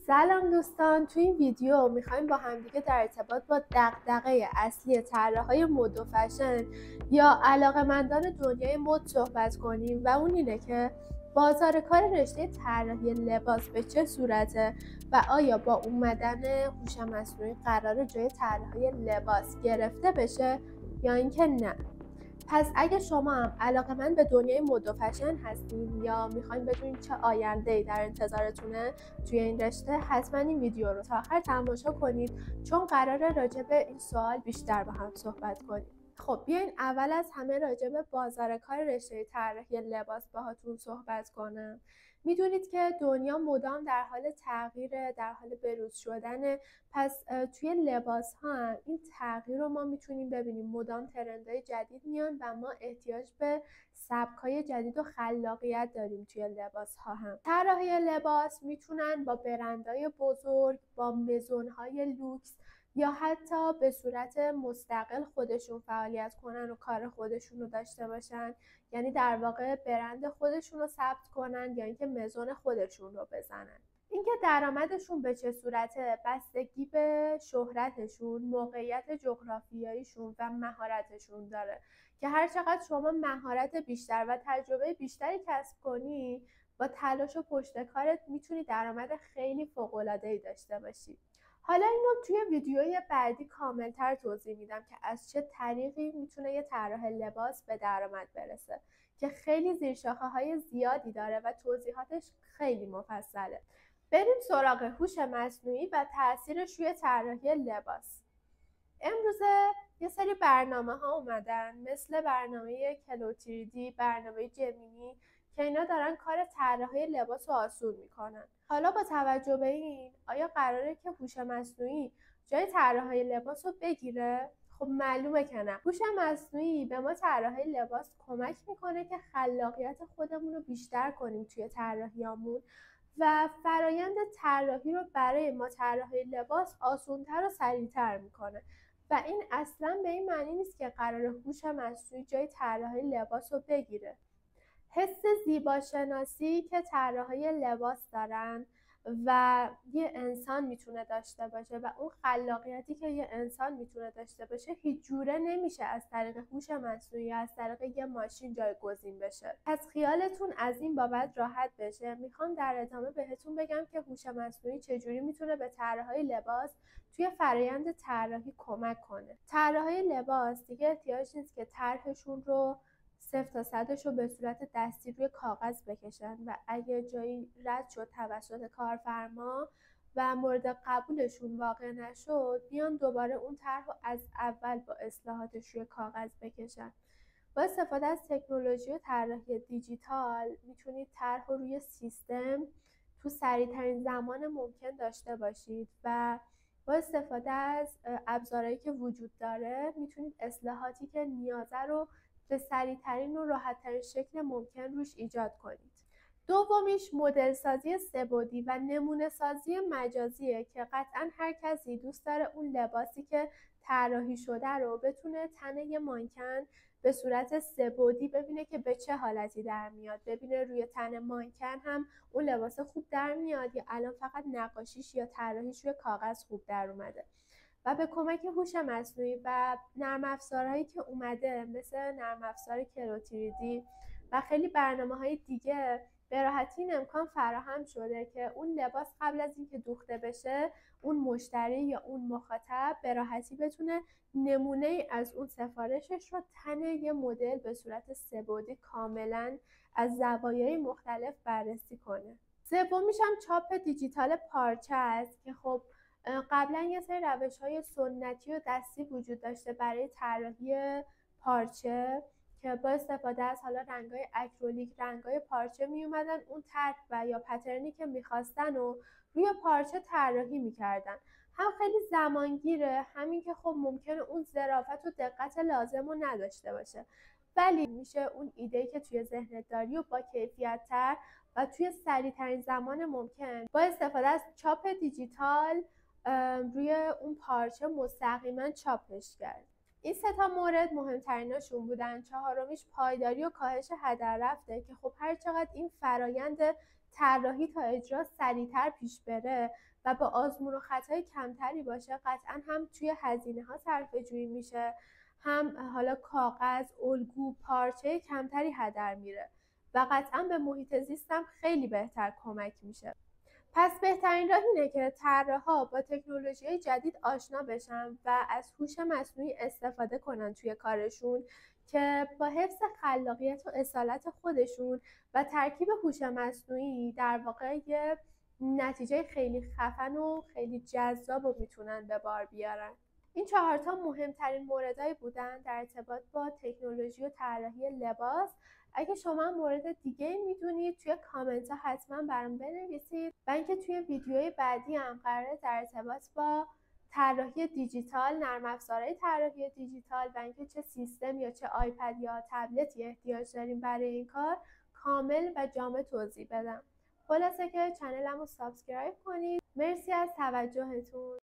سلام دوستان، تو این ویدیو میخوایم با همدیگه در ارتباط با دغدغه اصلی طراحهای مد و فشن یا علاقه‌مندان دنیای مد صحبت کنیم و اون اینه که بازار کار رشته طراحی لباس به چه صورته و آیا با اومدن هوش مصنوعی قراره جای طراحی لباس گرفته بشه یا اینکه نه. پس اگه شما هم علاقه‌مند به دنیای مد و فشن هستین یا میخواین بدونید چه آینده‌ای در انتظارتونه توی این رشته، حتما این ویدیو رو تا آخر تماشا کنید چون قراره راجع به این سوال بیشتر با هم صحبت کنیم. خب بیاین اول از همه راجع به بازار کار رشته طراحی لباس باهاتون صحبت کنم. میدونید که دنیا مدام در حال تغییره، در حال بروز شدنه. پس توی لباس ها هم این تغییر رو ما میتونیم ببینیم. مدام ترندهای جدید میان و ما احتیاج به سبک‌های جدید و خلاقیت داریم توی لباس ها هم. طراحی لباس میتونن با برندهای بزرگ، با مزونهای لوکس یا حتی به صورت مستقل خودشون فعالیت کنن و کار خودشون رو داشته باشن، یعنی در واقع برند خودشون رو ثبت کنن یا اینکه مزون خودشون رو بزنن. اینکه درآمدشون به چه صورته بستگی به شهرتشون، موقعیت جغرافیاییشون و مهارتشون داره که هر چقدر شما مهارت بیشتر و تجربه بیشتری کسب کنی، با تلاش و پشت کارت میتونی درآمد خیلی فوق‌العاده‌ای داشته باشی. حالا اینو توی ویدیوی بعدی کاملتر توضیح میدم که از چه طریقی میتونه یه طراح لباس به درآمد برسه که خیلی زیرشاخه‌های زیادی داره و توضیحاتش خیلی مفصله. بریم سراغ هوش مصنوعی و تاثیرش روی طراحی لباس. امروزه یه سری برنامه ها اومدن مثل برنامه کلوتریدی، برنامه جمینی که اینا دارن کار طراحی لباس رو آسون میکنن. حالا با توجه به این، آیا قراره که هوش مصنوعی جای طراحی لباس رو بگیره؟ خب معلومه که نه. هوش مصنوعی به ما طراحی لباس کمک میکنه که خلاقیت خودمون رو بیشتر کنیم توی طراحیامون و فرایند طراحی رو برای ما طراحی لباس آسان‌تر و سریع‌تر میکنه. و این اصلا به این معنی نیست که قرار هوش مصنوعی جای طراحی لباس رو بگیره. حس زیباشناسی که طراحای لباس دارن و یه انسان میتونه داشته باشه و اون خلاقیتی که یه انسان میتونه داشته باشه هیچ جوره نمیشه از طریق هوش مصنوعی یا از طریق یه ماشین جایگزین بشه. پس خیالتون از این بابت راحت بشه. میخوام در ادامه بهتون بگم که هوش مصنوعی چجوری میتونه به طراحای لباس توی فرایند طراحی کمک کنه. طراحای لباس دیگه احتیاج نیست که طرحشون رو 0 تا 100 رو به صورت دستی روی کاغذ بکشن و اگه جایی رد شد توسط کارفرما و مورد قبولشون واقع نشد، بیان دوباره اون طرح رو از اول با اصلاحاتش روی کاغذ بکشن. با استفاده از تکنولوژی و طراحی دیجیتال میتونید طرح رو روی سیستم تو سریع‌ترین زمان ممکن داشته باشید و با استفاده از ابزارهایی که وجود داره میتونید اصلاحاتی که نیازه رو به سریع‌ترین و راحت‌ترین شکل ممکن روش ایجاد کنید. دومیش مدل سازی سه‌بعدی و نمونه سازی مجازیه که قطعاً هر کسی دوست داره اون لباسی که طراحی شده رو بتونه تن یه مانکن به صورت سه‌بعدی ببینه که به چه حالتی در میاد، ببینه روی تن مانکن هم اون لباس خوب در میاد یا الان فقط نقاشیش یا طراحیش روی کاغذ خوب در اومده. و به کمک هوش مصنوعی و نرم افزارهایی که اومده مثل نرم افزار کلوتریدی و خیلی برنامه‌های دیگه، به راحتی این امکان فراهم شده که اون لباس قبل از اینکه دوخته بشه، اون مشتری یا اون مخاطب به راحتی بتونه نمونه از اون سفارشش رو تن یه مدل به صورت سه‌بعدی کاملا از زوایای مختلف بررسی کنه. سومیش هم چاپ دیجیتال پارچه است که خب قبلا یه سری روش‌های سنتی و دستی وجود داشته برای طراحی پارچه که با استفاده از حالا رنگ‌های اکریلیک، رنگ‌های پارچه می اومدن اون طرح و یا پترنی که می‌خواستن و روی پارچه طراحی می‌کردن. هم خیلی زمانگیره، همین که خب ممکنه اون ظرافت و دقت لازم رو نداشته باشه، ولی میشه اون ایده‌ای که توی ذهنت داری و با کیفیت‌تر و توی سریع‌ترین زمان ممکن با استفاده از چاپ دیجیتال روی اون پارچه مستقیما چاپش کرد. این 3 تا مورد مهمتریناشون بودن. چهارمیش پایداری و کاهش هدر رفته که خب هر چقدر این فرایند طراحی تا اجرا سریعتر پیش بره و با آزمون و خطای کمتری باشه، قطعا هم توی هزینه ها صرفه‌جویی میشه، هم حالا کاغذ، الگو، پارچه کمتری هدر میره و قطعا به محیط زیستم خیلی بهتر کمک میشه. پس بهترین راه اینه که طراحا با تکنولوژی‌های جدید آشنا بشن و از هوش مصنوعی استفاده کنن توی کارشون که با حفظ خلاقیت و اصالت خودشون و ترکیب هوش مصنوعی در واقع یه نتیجه خیلی خفن و خیلی جذاب رو میتونن به بار بیارن. این 4 تا مهمترین موردهایی بودن در ارتباط با تکنولوژی و طراحی لباس. اگه شما مورد دیگه میدونید توی کامنت ها حتما برام بنویسید و اینکه توی ویدیوهای بعدی هم قراره در ارتباط با طراحی دیجیتال، نرم افزارهای طراحی دیجیتال و اینکه چه سیستم یا چه آیپد یا تبلتی احتیاج داریم برای این کار کامل و جامع توضیح بدم. خلاصه که چنلمو سابسکرایب کنید. مرسی از توجهتون.